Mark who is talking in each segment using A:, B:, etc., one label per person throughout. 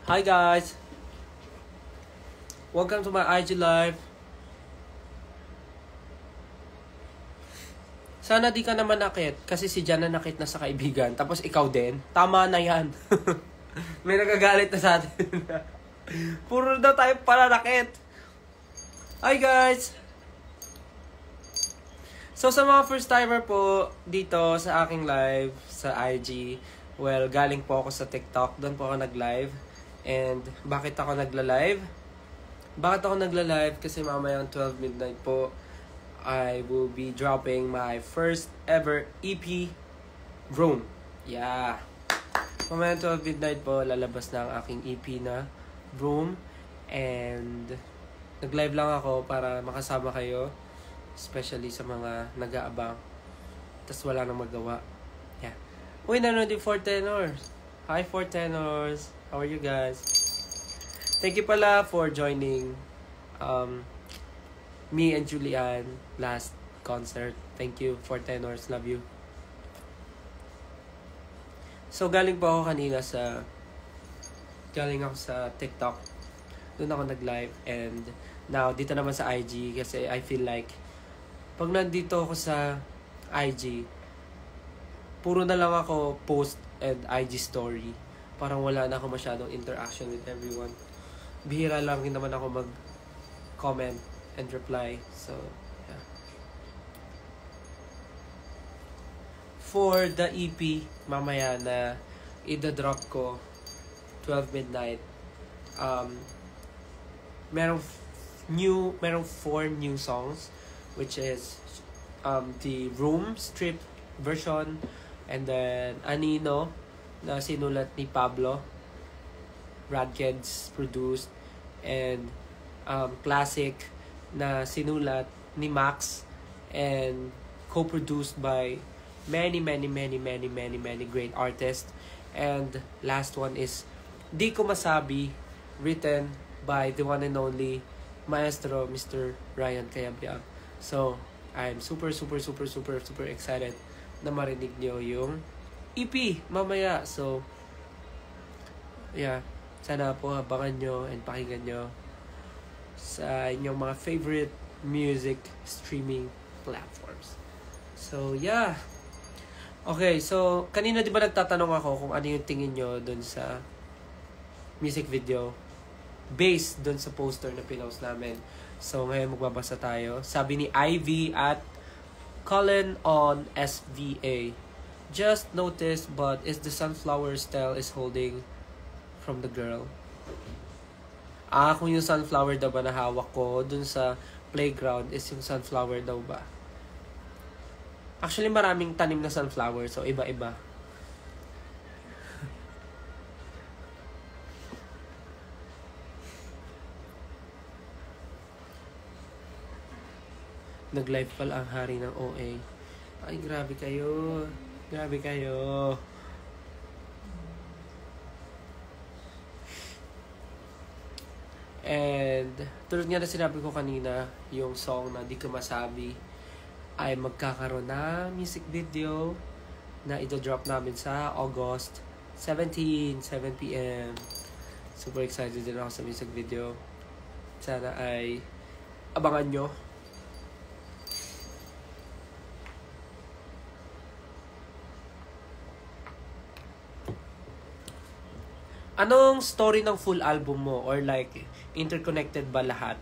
A: Hi guys! Welcome to my IG live. Sana di ka naman nakit kasi si Jan na nakit na sa kaibigan. Tapos ikaw din. Tama na yan. May nagagalit na sa atin. Puro daw tayo pala nakit. Hi guys! So sa mga first timer po dito sa aking live sa IG, well, galing po ako sa TikTok. Doon po ako nag-live. And bakit ako nagla-live? Bakit ako nagla-live? Kasi mamayang 12 midnight po, I will be dropping my first ever EP, Room. Yeah. Mamayang 12 midnight po, lalabas na ang aking EP na Room. And nag-live lang ako para makasama kayo. Especially sa mga nag-aabang. Tapos wala nang magawa. Yeah. Uy, nanonood yung 4 tenors. Hi 4 tenors. How are you guys? Thank you pala for joining me and Julian last concert. Thank you for tenors. Love you. So galing po ako kanina galing ako sa TikTok. Doon ako nag-live and now dito naman sa IG kasi I feel like pag nandito ako sa IG, puro na lang ako post and IG story. Parang wala na ako masyadong interaction with everyone. Bihira lang rin naman ako mag-comment and reply. So, yeah. For the EP, mamaya na i-drop ko 12 midnight. Merong 4 new songs, which is the Room strip version, and then Anino na sinulat ni Pablo Radkeds produced, and Classic na sinulat ni Max and co-produced by many great artists. And last one is Di Ko Masabi, written by the one and only Maestro Mr. Ryan Cayabyab. So I'm super excited na marinig nyo yung EP mamaya. So yeah, sana po abangan nyo and pakinggan nyo sa inyong mga favorite music streaming platforms. So yeah. Okay, so kanina di ba nagtatanong ako kung ano yung tingin nyo dun sa music video based dun sa poster na pinost namin. So ngayon magbabasa tayo. Sabi ni Ivy at Colin on SVA. Just noticed, but is the sunflower style is holding from the girl? Kung yung sunflower daw ba na hawak ko dun sa playground is yung sunflower daw ba? Actually, maraming tanim na sunflower, so iba-iba. Nag-live pala ang hari ng OA. Ay, grabe kayo. Grabe kayo. And tulad nga na sinabi ko kanina, yung song na Di Ko Masabi ay magkakaroon na music video na ito-drop namin sa August 17, 7 p.m. Super excited din ako sa music video. Sana ay abangan nyo. Anong story ng full album mo? Or like, interconnected ba lahat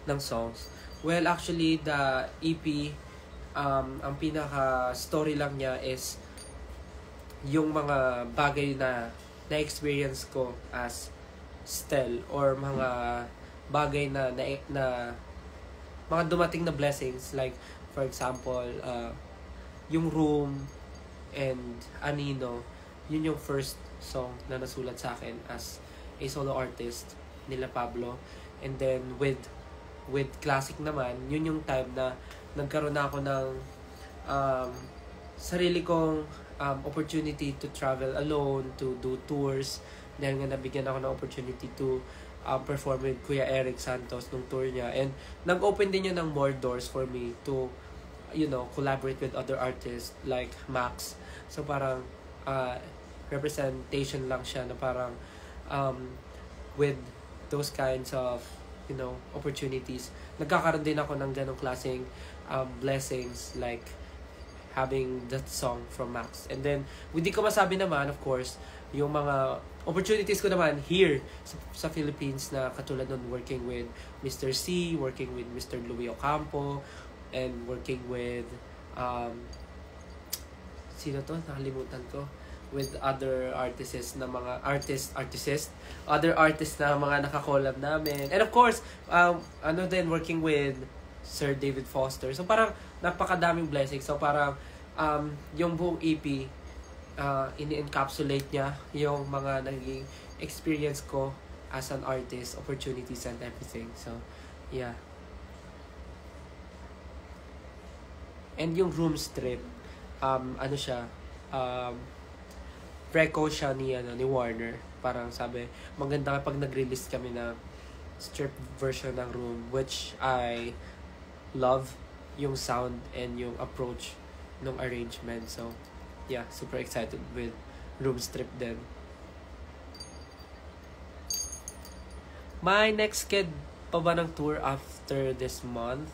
A: ng songs? Well, actually, the EP, ang pinaka-story lang niya is yung mga bagay na na-experience ko as Stel, or mga bagay na mga dumating na blessings. Like, for example, yung Room and Anino, yun yung first song na nasulat sa akin as a solo artist nila Pablo. And then with Classic naman, yun yung time na nagkaroon na ako ng sarili kong opportunity to travel alone, to do tours. Dahil nga nabigyan ako ng opportunity to perform with Kuya Eric Santos nung tour niya. And nag-open din yun ng more doors for me to, collaborate with other artists like Max. So parang representation lang siya na parang um, with those kinds of, opportunities. Nagkakaroon din ako ng ganong klaseng blessings, like having that song from Max. And then, hindi ko masabi naman, of course, yung mga opportunities ko naman here sa Philippines, na katulad nun working with Mr. C, working with Mr. Louis Ocampo, and working with sino to? Nakalimutan ko. With other artists na mga other artists na mga nakakollab namin. And of course, working with Sir David Foster. So parang napakadaming blessings. So parang yung buong EP, ini-encapsulate niya yung mga naging experience ko as an artist, opportunities and everything. So, yeah. And yung room strip, reco siya ni Warner. Parang sabi, maganda kapag nag-release kami na strip version ng room, which I love yung sound and yung approach ng arrangement. So, yeah, super excited with room strip din. My next sked pa ba ng tour after this month?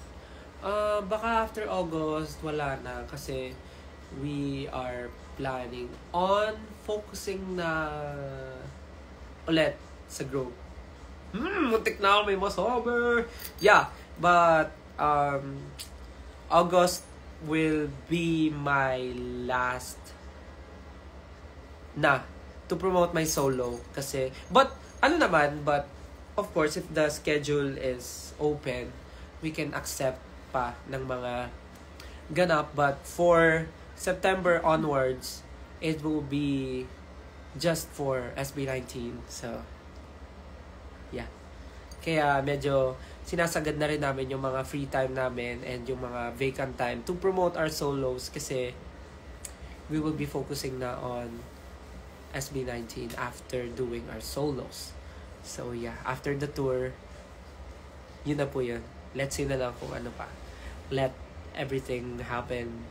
A: Baka after August, wala na. Kasi we are planning on focusing na ulit sa group. Muntik na ako may masober. Yeah, but August will be my last na to promote my solo. Kasi, but of course, if the schedule is open, we can accept pa ng mga ganap. But for September onwards, it will be just for SB19. So, yeah. Kaya medyo sinasagad na rin namin yung mga free time namin and yung mga vacant time to promote our solos, kasi we will be focusing na on SB19 after doing our solos. So, yeah. After the tour, yun na po yun. Let's see na lang kung ano pa. Let everything happen.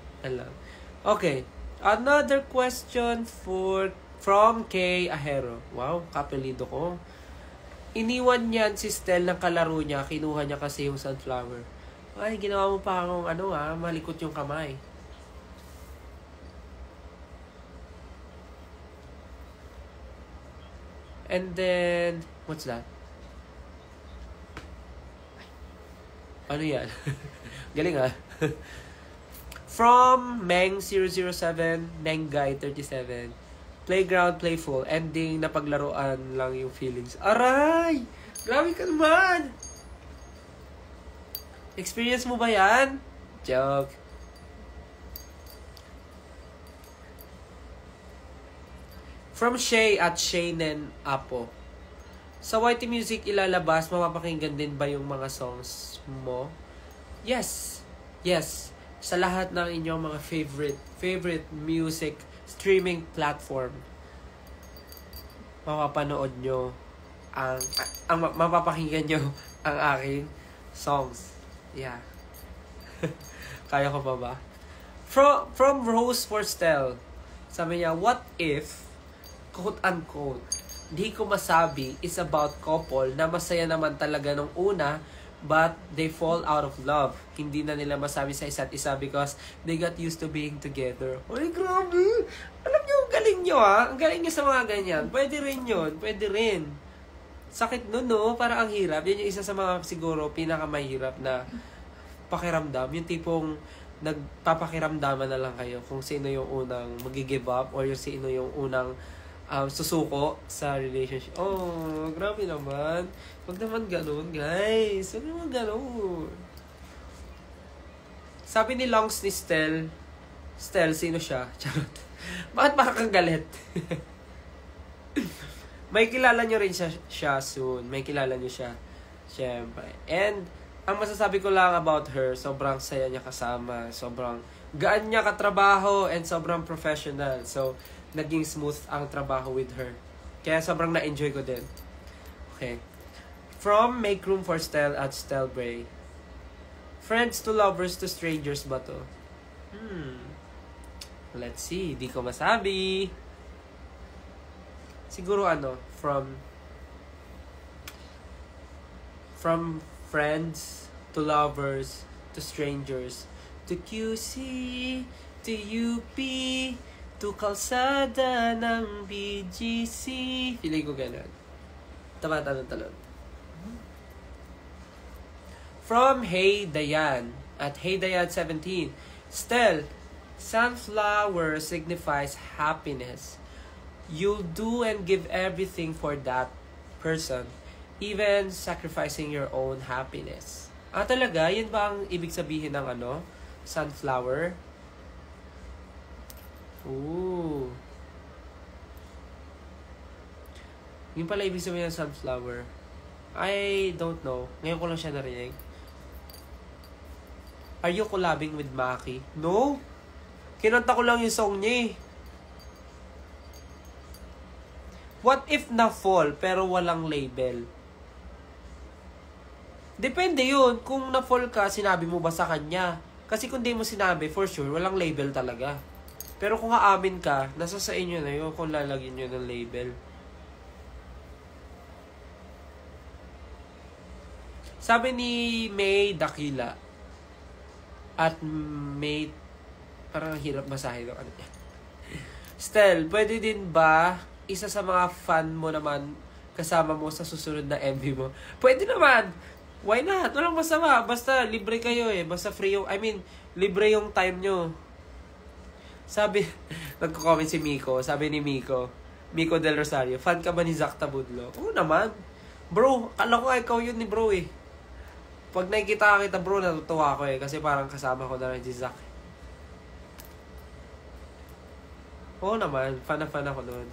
A: Okay. Another question from Kay Ahero. Wow, kapelido ko. Iniwan niyan si Stel ng kalaro niya. Kinuha niya kasi yung sunflower. Ay, ginawa mo pa akong malikot yung kamay. And then, what's that? Ano yan? Galing From Meng007, Menggay37. Playground, playful. Ending na paglaruan lang yung feelings. Aray! Grabe ka naman! Experience mo ba yan? Joke. From Shay at Shaynen Apo. Sa YT Music ilalabas, mapapakinggan din ba yung mga songs mo? Yes. Yes. Sa lahat ng inyong mga favorite music streaming platform, mapapanood nyo mapapakinggan nyo ang aking songs. Yeah. Kaya ko pa ba? From Rose Forstel, sabi niya, what if, quote unquote, di ko masabi is about couple na masaya naman talaga nung una, but they fall out of love. Hindi na nila masabi sa isa't isa because they got used to being together. Ay, grabe! Alam nyo, ang galing nyo Ang galing nyo sa mga ganyan. Pwede rin yun. Pwede rin. Sakit nun, no? Para ang hirap. Yan yung isa sa mga siguro pinakamahirap na pakiramdam. Yung tipong nagpapakiramdaman na lang kayo kung sino yung unang mag-give up or yung sino yung unang susuko sa relationship. Oh, grabe naman. Huwag naman ganun, guys. Huwag naman ganun. Sabi ni Longs ni Stel, sino siya? Charot. Bakit makakagalit? May kilala nyo rin siya soon. May kilala nyo siya. Siyempre. And, ang masasabi ko lang about her, sobrang saya niya kasama. Sobrang gaan niya katrabaho and sobrang professional. So, naging smooth ang trabaho with her. Kaya sobrang na-enjoy ko din. Okay. From Make Room for Stel at Stel Bray. Friends to lovers to strangers ba to? Let's see. Di ko masabi. Siguro from From friends to lovers to strangers to QC to UP to kalsada ng BGC. Feeling ko ganun. Talon. From Hey Dayan at Hey Dayan 17. Stel, sunflower signifies happiness. You'll do and give everything for that person, even sacrificing your own happiness. Talaga? Yan ba ang ibig sabihin ng sunflower? Ooh. Yun pala ibig sabihin ng sunflower. I don't know. Ngayon ko lang siya narinig. Are you collabing with Maki? No. Kinanta ko lang yung song niya eh. What if na-fall pero walang label? Depende yun. Kung na-fall ka, sinabi mo ba sa kanya? Kasi kung di mo sinabi, for sure, walang label talaga. Pero kung aamin ka, nasa sa inyo na yun kung lalagyan nyo ng label. Sabi ni May Dakila at May, parang hirap basahin ng niya. Stel, pwede din ba isa sa mga fan mo naman kasama mo sa susunod na MV mo? Pwede naman. Why not? Walang masama. Basta libre kayo eh. Basta free yung, libre yung time nyo. Sabi, nagko-comment si Miko. Sabi ni Miko Del Rosario, fan ka ba ni Zach Tabudlo? Oo naman. Bro, kala ko ikaw yun ni bro eh. Pag nakikita kita bro, natutuwa ako eh. Kasi parang kasama ko na rin si Zach. Oo naman, fan ako noon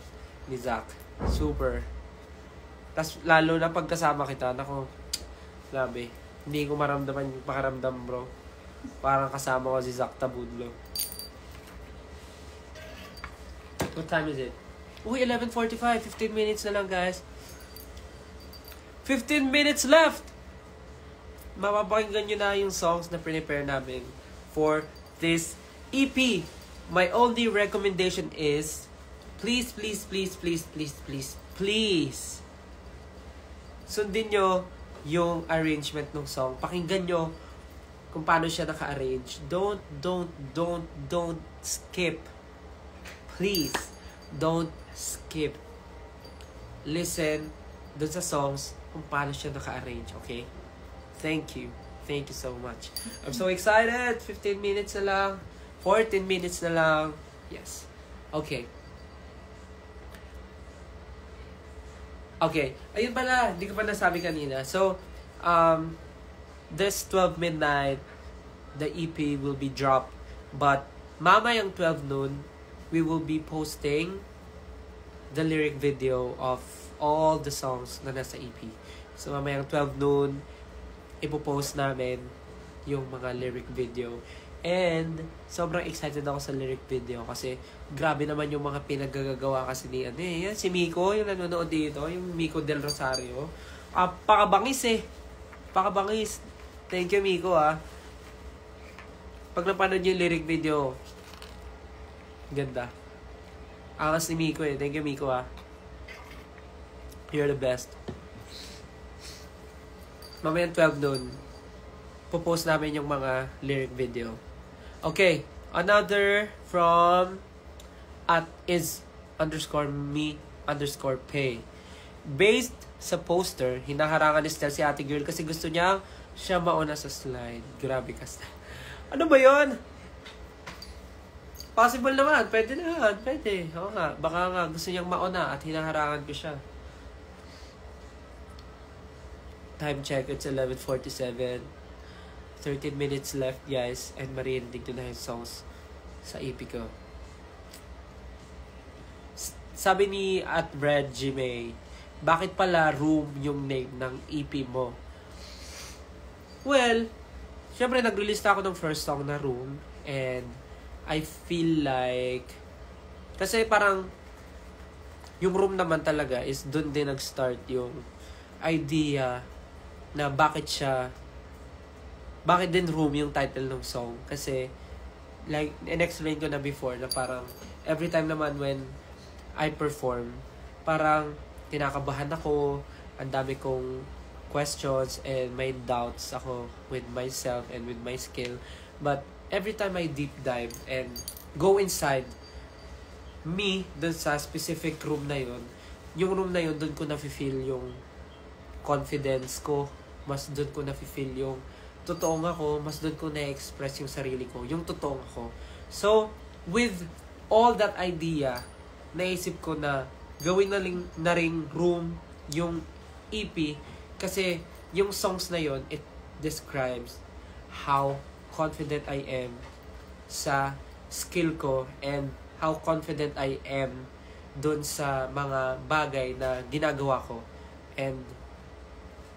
A: ni Zach. Super. Tapos lalo na pagkasama kita, nako, grabe. Hindi ko maramdaman yung pakaramdam bro. Parang kasama ko si Zach Tabudlo. What time is it? Uy, 11:45. 15 minutes na lang guys. 15 minutes left! Mapapakinggan nyo na yung songs na prepare namin for this EP. My only recommendation is please sundin nyo yung arrangement ng song. Pakinggan nyo kung paano siya naka-arrange. Don't skip. Please, don't skip. Listen dun sa songs kung paano siya naka-arrange, okay? Thank you so much. I'm so excited. 15 minutes na lang. 14 minutes na lang. Yes. Okay. Ayun pala. Hindi ko pa nasabi kanina. So, this 12 midnight, the EP will be dropped. But, mamayang 12 noon, we will be posting the lyric video of all the songs na nasa EP. So, mamayang 12 noon, ipopost namin yung mga lyric video. And, sobrang excited ako sa lyric video kasi grabe naman yung mga pinagagagawa kasi ni si Miko, yung nanonood dito, yung Miko Del Rosario. Pakabangis eh. Pakabangis. Thank you, Miko Pag napanood yung lyric video, ganda. Angas ni Miko eh. Thank you, Miko You're the best. Mamayang 12 noon, popost namin yung mga lyric video. Okay, another from @is_me_pay. Based sa poster, hinaharangan ni Stel si ate girl kasi gusto niya siya mauna sa slide. Grabe ka, Stel. Ano ba yon? Possible naman, pwede naman, pwede. Oo nga, baka nga gusto niyang mauna at hinaharangan ko siya. Time check, it's 11:47. 13 minutes left, guys. And marinig ko na yung songs sa EP ko. Sabi ni @Reggie, bakit pala Room yung name ng EP mo? Well, syempre nag-release ako ng first song na Room. And I feel like, kasi parang yung Room naman talaga is dun din nag-start yung idea na bakit din Room yung title ng song. Kasi, like, in-explain ko na before na parang every time naman when I perform, parang kinakabahan ako, ang dami kong questions and may doubts ako with myself and with my skill. But every time I deep dive and go inside me, dun sa specific room na yun, yung room na yun, dun ko na-feel yung confidence ko. Mas dun ko na-feel yung totoong ako. Mas dun ko na-express yung sarili ko. Yung totoong ako. So, with all that idea, naisip ko na gawin na ring room yung EP. Kasi yung songs na yun, it describes how confident I am sa skill ko and how confident I am dun sa mga bagay na ginagawa ko and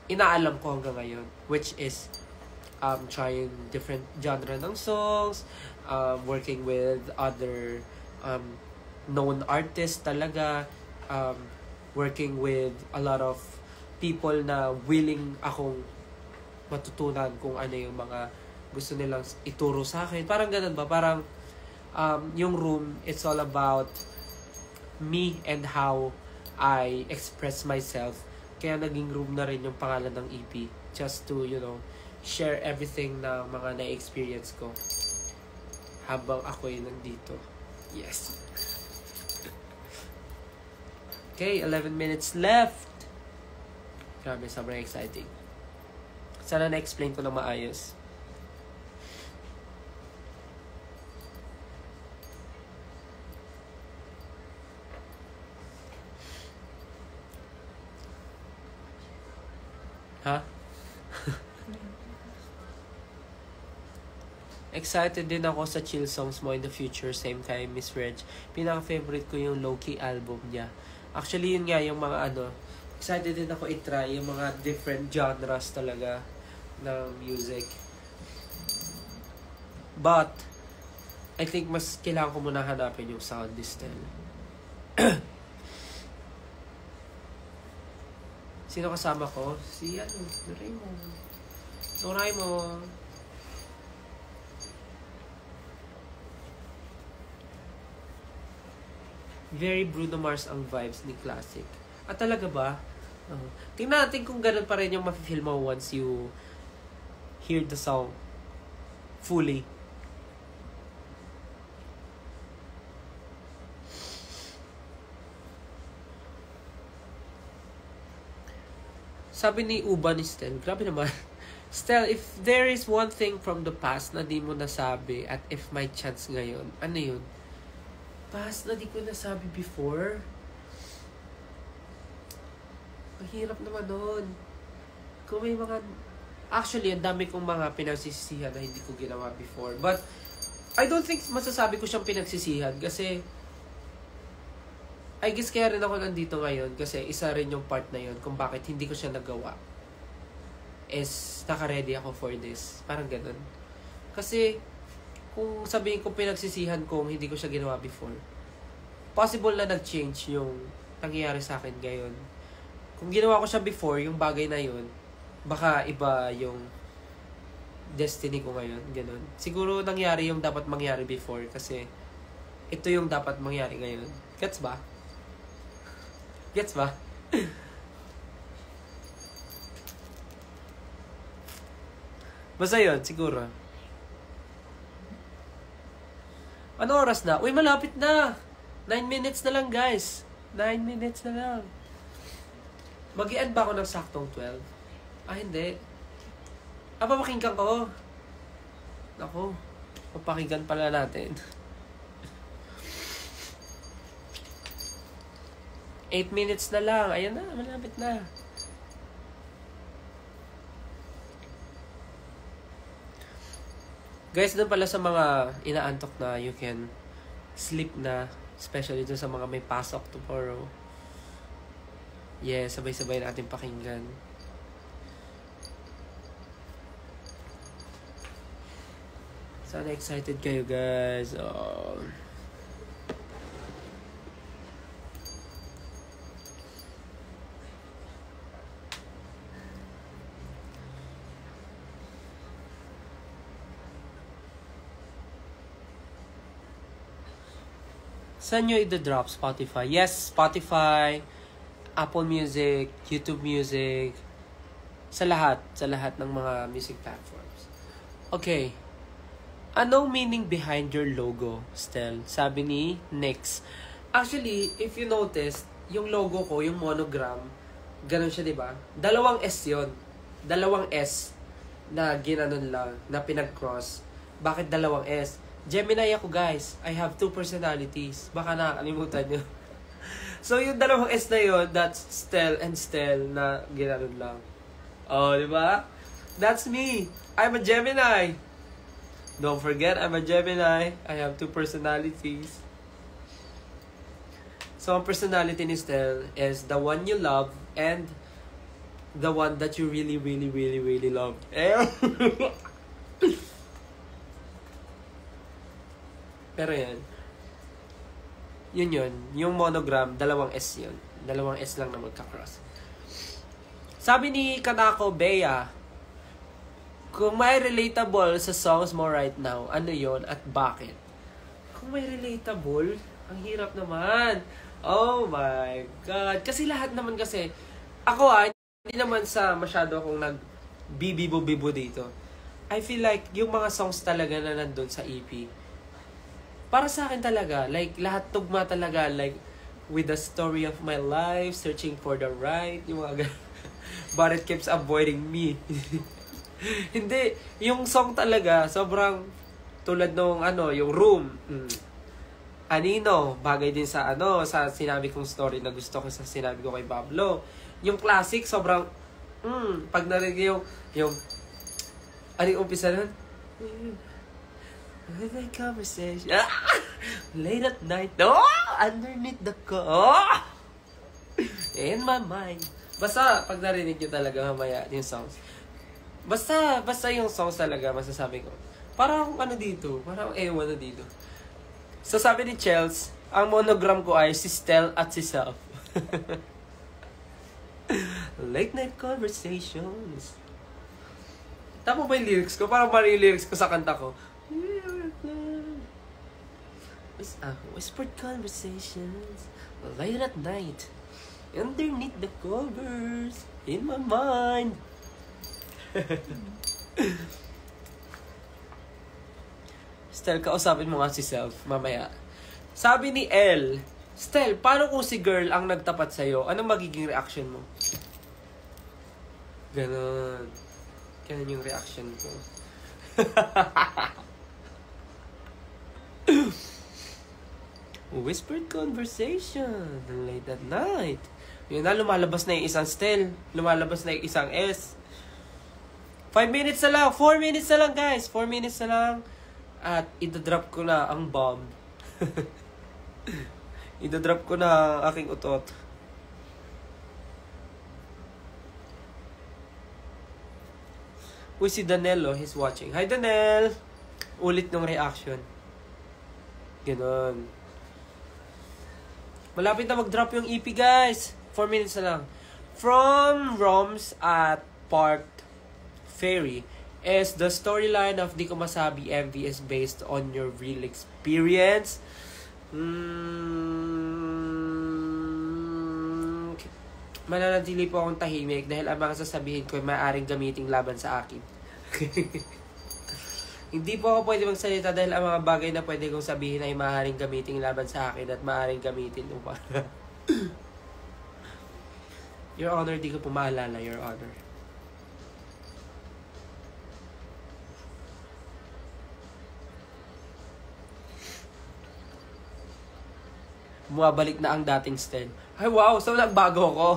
A: inaalam ko hanggang ngayon, which is trying different genre ng songs, working with other known artists talaga, working with a lot of people na willing akong matutunan kung ano yung mga gusto nilang ituro sa akin. Parang ganun ba? Parang yung room, it's all about me and how I express myself. Kaya naging room na rin yung pangalan ng EP. Just to, share everything na mga na-experience ko habang ako'y nandito. Yes. Okay, 11 minutes left. Grabe, sobrang exciting. Sana na-explain ko na maayos. Ha? Excited din ako sa chill songs mo in the future. Same time, Miss Reg. Pinaka-favorite ko yung low-key album niya. Actually, yun nga yung mga excited din ako i-try yung mga different genres talaga ng music. But, I think mas kailangan ko muna hanapin yung sound distal. Sino kasama ko? Si Doraemon. Doraemon. Very Bruno Mars ang vibes ni Classic. At talaga ba? Tingnan natin kung ganun pa rin yung ma-feel mo once you hear the song fully. Sabi ni Uba ni Stel, grabe naman. Stel, if there is one thing from the past na di mo nasabi at if may chance ngayon, ano yun? Past na di ko nasabi before? Mahirap naman nun. Kung may mga... Actually, ang dami kong mga pinagsisisihan na hindi ko ginawa before. But, I don't think masasabi ko siyang pinagsisihan kasi I guess kaya rin ako nandito ngayon kasi isa rin yung part na yun kung bakit hindi ko siya nagawa. Is, naka-ready ako for this. Parang ganun. Kasi, kung sabihin ko pinagsisihan kung hindi ko siya ginawa before, possible na nag-change yung nangyayari sa akin ngayon. Kung ginawa ko siya before, yung bagay na yun, baka iba yung destiny ko ngayon. Ganun. Siguro nangyari yung dapat mangyari before kasi ito yung dapat mangyari ngayon. Gets ba? Gets ba? Basta yun, siguro. Ano oras na? Uy, malapit na! 9 minutes na lang, guys. 9 minutes na lang. Mag-i-end ba ako ng saktong 12? Ah, hindi. Ah, papakinggan ko. Naku, papakinggan pala natin. 8 minutes na lang. Ayan na, malapit na. Guys, doon pala sa mga inaantok na you can sleep na. Especially doon sa mga may pasok tomorrow. Yeah, sabay-sabay natin pakinggan. Sana excited kayo, guys. Oh. Saan nyo i-drop? Spotify? Yes, Spotify, Apple Music, YouTube Music, Sa lahat ng mga music platforms. Okay. Anong meaning behind your logo, Stel? Sabi ni Nix. Actually, if you notice, yung logo ko, yung monogram, ganun siya, di ba? Dalawang S yun. Dalawang S na ginanon lang, na pinag-cross. Bakit dalawang S? Gemini ako, guys. I have 2 personalities. Baka nakakalimutan nyo. So, yung dalawang S na yun, that's Stel and Stel na ginanon lang. Oh, di ba? That's me. I'm a Gemini. Don't forget, I'm a Gemini. I have 2 personalities. So, ang personality ni Stel is the one you love and the one that you really, really, really, really love. Pero yan. Yun. Yung monogram, dalawang S yun. Dalawang S lang na magka-cross. Sabi ni Kanako Bea, kung may relatable sa songs mo right now, ano yon at bakit? Kung may relatable, ang hirap naman. Oh my God. Kasi lahat naman kasi, ako hindi naman sa masyado akong nag-bibibo-bibo dito. I feel like yung mga songs talaga na nandun sa EP, para sa akin talaga, like, lahat tugma talaga, like, with the story of my life, searching for the right, yung mga but it keeps avoiding me. Hindi, yung song talaga, sobrang, tulad nung, yung Room, Anino, bagay din sa, sa sinabi kong story na gusto ko sa sinabi ko kay Pablo. Yung classic, sobrang, pag narinig yung, ano yung umpisa nun? Late conversation. Late at night. Underneath the in my mind. Basta, pag narinig nyo talaga mamaya yung songs. Basta yung songs talaga, masasabi ko. Parang dito. Parang ewan na dito. So, sabi ni Chels, ang monogram ko ay si Stel at si Self. Late night conversations. Tama ba yung lyrics ko? Parang mali yung lyrics ko sa kanta ko. Whispered conversations late at night underneath the covers in my mind. Stel, kausapin mo nga si Self mamaya. Sabi ni L, Stel, paano kung si girl ang nagtapat sa'yo? Anong magiging reaction mo? Ganon yung reaction ko. Whispered conversation late at night. Yun na, lumalabas na yung isang Stel. Lumalabas na yung isang S. 5 minutes na lang. 4 minutes na lang, guys. 4 minutes na lang. At idadrop ko na ang bomb. Idadrop ko na ang aking utot. Uy, si Danelo, he's watching. Hi, Danel! Ulit ng reaction. Ganon. Malapit na mag-drop yung EP, guys. 4 minutes na lang. From Roms at Park Ferry is the storyline of Di Ko Masabi MV is based on your real experience. Mananatili po akong tahimik dahil ang mga sasabihin ko ay maaaring gamitin laban sa akin. Hindi po ako pwede magsalita dahil ang mga bagay na pwede kong sabihin ay maaaring gamitin laban sa akin at maaaring gamitin upang Your Honor, di ko po maalala, Your Honor. Bumabalik na ang dating Stel. Ay wow, so nagbago ko.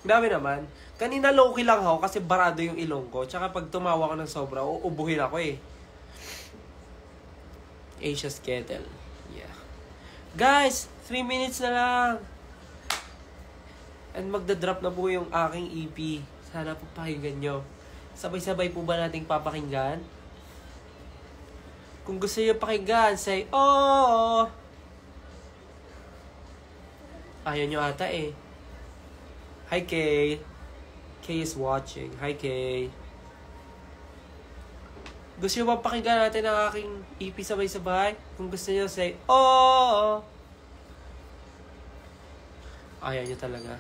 A: Dami naman. Kanina low-key lang ako kasi barado yung ilong ko. Tsaka pag tumawa ko ng sobra, uubuhin ako eh. Asia's Kettle. Yeah. Guys, 3 minutes na lang. And magdadrop na po yung aking EP. Sana po pakinggan nyo. Sabay-sabay po ba nating papakinggan? Kung gusto nyo pakinggan, say, oh! Ayaw nyo ata eh. Hi, Kay. Kay is watching. Hi, Kay. Gusto nyo ba pakinggan natin ang aking EP sabay-sabay? Kung gusto nyo, say, oh! Ayaw nyo talaga.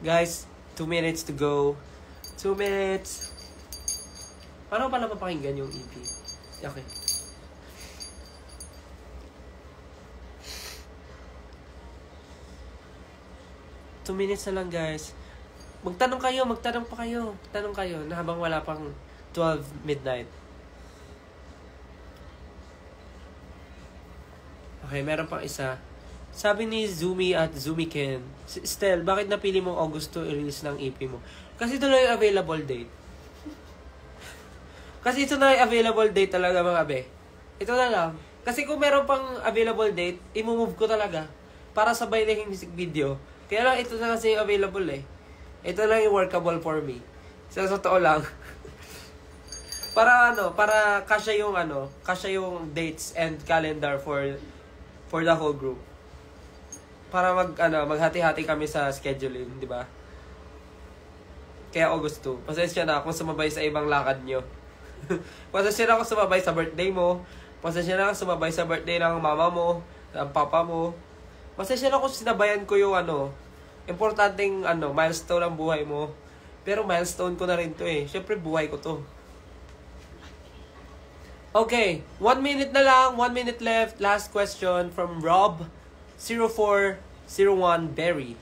A: Guys, 2 minutes to go. 2 minutes. Paano pala mapakinggan yung EP? Okay. Two minutes na lang, guys. Magtanong pa kayo. Tanong kayo na habang wala pang 12 midnight. Okay, meron pang isa. Sabi ni Zumi at Zumiken, Stel, bakit napili mong August to i-release ng EP mo? Kasi ito na yung available date. Kasi ito na yung available date talaga, mga be. Ito na lang. Kasi kung meron pang available date, i-move ko talaga. Para sabay na yung music video. Kaya lang, ito na kasi yung available eh. Ito lang yung workable for me. Sa totoo lang. para kasya yung dates and calendar for the whole group. Para maghati-hati kami sa scheduling, di ba? Kaya August 2. Pasensya na kung sumabay sa ibang lakad nyo. Pasensya na kung sumabay sa birthday mo. Pasensya na kung sumabay sa birthday ng mama mo, ng papa mo. Pasensya na kung sinabayan ko yung importanteng milestone ang buhay mo. Pero milestone ko na rin to eh. Siyempre buhay ko to. Okay, 1 minute na lang, 1 minute left. Last question from Rob0401 Berry.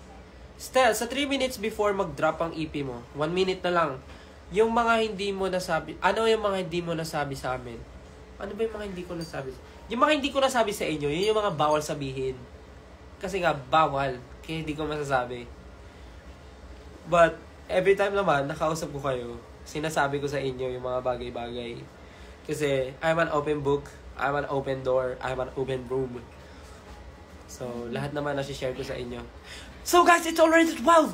A: Stel, sa 3 minutes before mag-drop ang EP mo, 1 minute na lang, yung mga hindi mo nasabi, ano yung mga hindi mo nasabi sa amin? Ano ba yung mga hindi ko nasabi? Yung mga hindi ko nasabi sa inyo, yun yung mga bawal sabihin. Kasi nga, bawal. Kaya hindi ko masasabi. But, every time naman, nakausap ko kayo, sinasabi ko sa inyo yung mga bagay-bagay. Kasi, I'm an open book, I'm an open door, I'm an open room. So, lahat naman nasi-share ko sa inyo. So guys, it's already 12!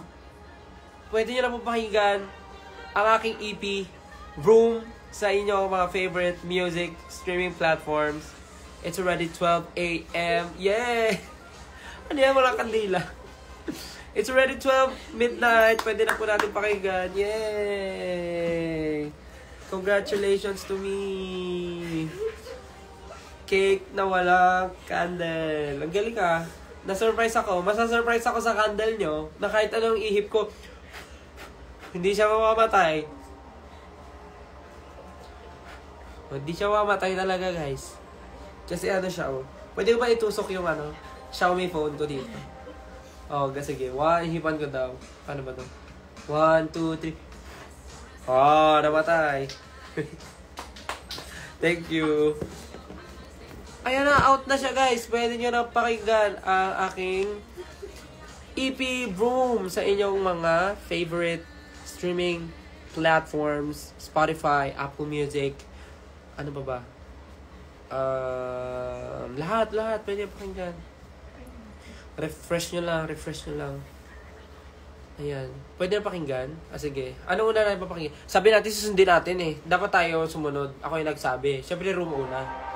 A: Pwede nyo na po pakinggan ang aking EP, Room, sa inyo mga favorite music streaming platforms. It's already 12 a.m. Yeah! Ano yan, walang kandila. It's already 12 midnight. Pwede na po natin pakinggan. Yay! Congratulations to me! Cake na walang candle. Ang galing ka. Na-surprise ako. Masa-surprise ako sa candle nyo na kahit anong ihip ko, hindi siya mamamatay. Hindi siya mamamatay talaga, guys. Kasi siya, Pwede ko ba itusok yung Xiaomi phone ko dito? Sige. Ihipan ko daw. Paano ba to? 1, 2, 3. Namatay. Thank you. Ayan na, out na siya, guys. Pwede nyo na pakinggan ang aking EP Room sa inyong mga favorite streaming platforms. Spotify, Apple Music. Ano ba ba? Lahat. Pwede nyo pakinggan. Refresh nyo lang. Ayan. Pwede na pakinggan? Sige. Ano una na ipapakinggan? Sabi natin, susundin natin eh. Dapat tayo sumunod. Ako yung nagsabi. Siyempre, Room una.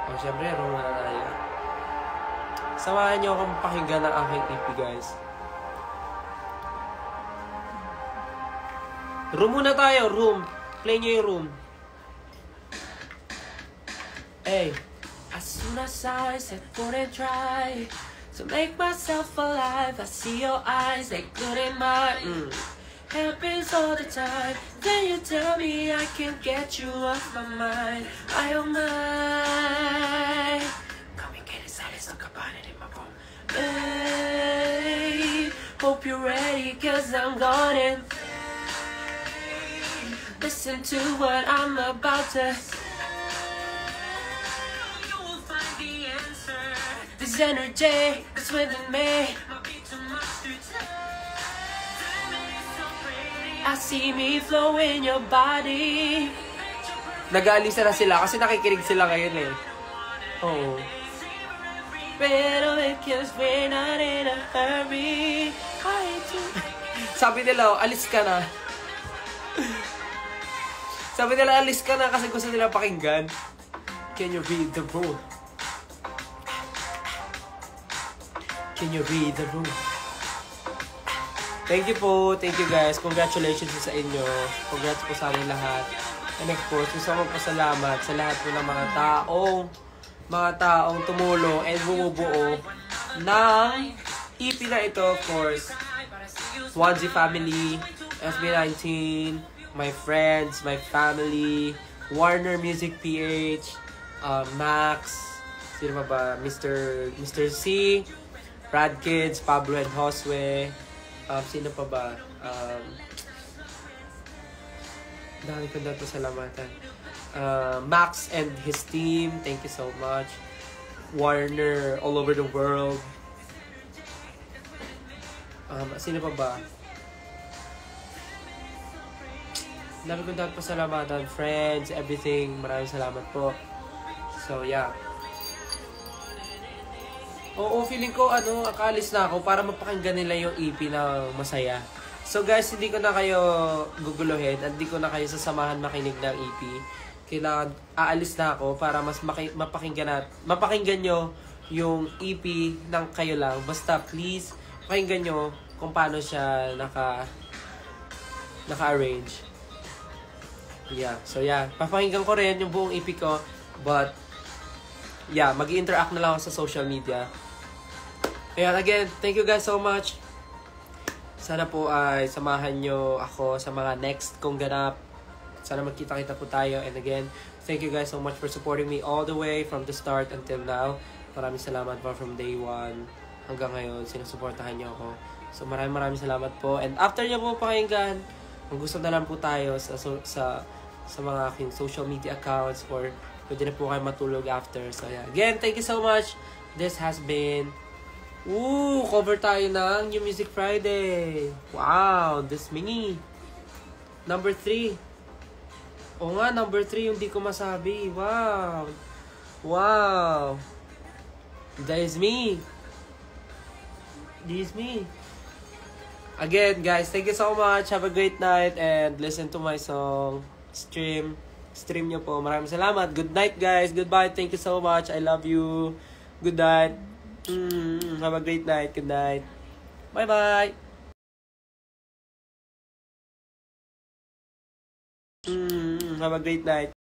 A: Siyempre, Room una tayo. Samahan nyo akong pakinggan ng aking EP, guys. Room muna tayo. Room. Play nyo yung Room. Hey. As soon as I said couldn't try to make myself alive, I see your eyes, they couldn't mine. Happens all the time. Then you tell me I can't get you off my mind. I don't mind. Come and get inside, let's talk about it in my room. Babe, hope you're ready, cause I'm gonna listen to what I'm about to. This energy is within me. I see me flow in your body. Nag-aalisa na sila kasi nakikinig sila ngayon eh. Oo. Pero because we're not in a hurry. Sabi nila, alis ka na. Sabi nila, alis ka na kasi gusto nila pakinggan. Can you read the room? Can you read the room? Thank you po. Thank you, guys. Congratulations sa inyo. Congrats po sa aming lahat. And of course, gusto ko pasalamat sa lahat po ng mga taong tumulong and bumubuo ng EP na ito, of course, Swansea Family, SB19, my friends, my family, Warner Music PH, Max, sino pa ba? Mr. C, Brad Kids, Pablo and Josue, sino pa ba? Dami ko daw salamatan. Max and his team, thank you so much. Warner all over the world. Sino pa ba? Dami ko dapat pasalamatan. Friends, everything. Maraming salamat po. So, yeah. Oo, feeling ko, akaalis na ako para mapakinggan nila yung EP na masaya. So, guys, hindi ko na kayo guguluhin at hindi ko na kayo sasamahan makinig ng EP. Kailangan, aalis na ako para mas mapakinggan nyo yung EP ng kayo lang. Basta, please, pakinggan nyo kung paano siya naka-arrange. Yeah. So, yeah. Papakinggan ko rin yung buong EP ko. But, yeah. Mag-interact na lang ako sa social media. Ayan, again, thank you guys so much. Sana po ay samahan nyo ako sa mga next kong ganap. Sana magkita-kita po tayo. And again, thank you guys so much for supporting me all the way from the start until now. Maraming salamat po from day 1 hanggang ngayon. Sinusuportahan nyo ako. So, maraming salamat po. And after nyo po pakinggan, kung gusto na lang po tayo sa mga aking social media accounts or pwede na po kayo matulog after. So, yeah. Again, thank you so much. This has been... cover tayo ng New Music Friday. Wow, this mini. Number 3. O nga, number 3 yung di ko masabi. Wow. Wow. That is me. This is me. Again, guys, thank you so much. Have a great night and listen to my song. Stream nyo po. Maraming salamat. Good night, guys. Goodbye. Thank you so much. I love you. Good night. Have a great night. Good night. Bye-bye. Have a great night.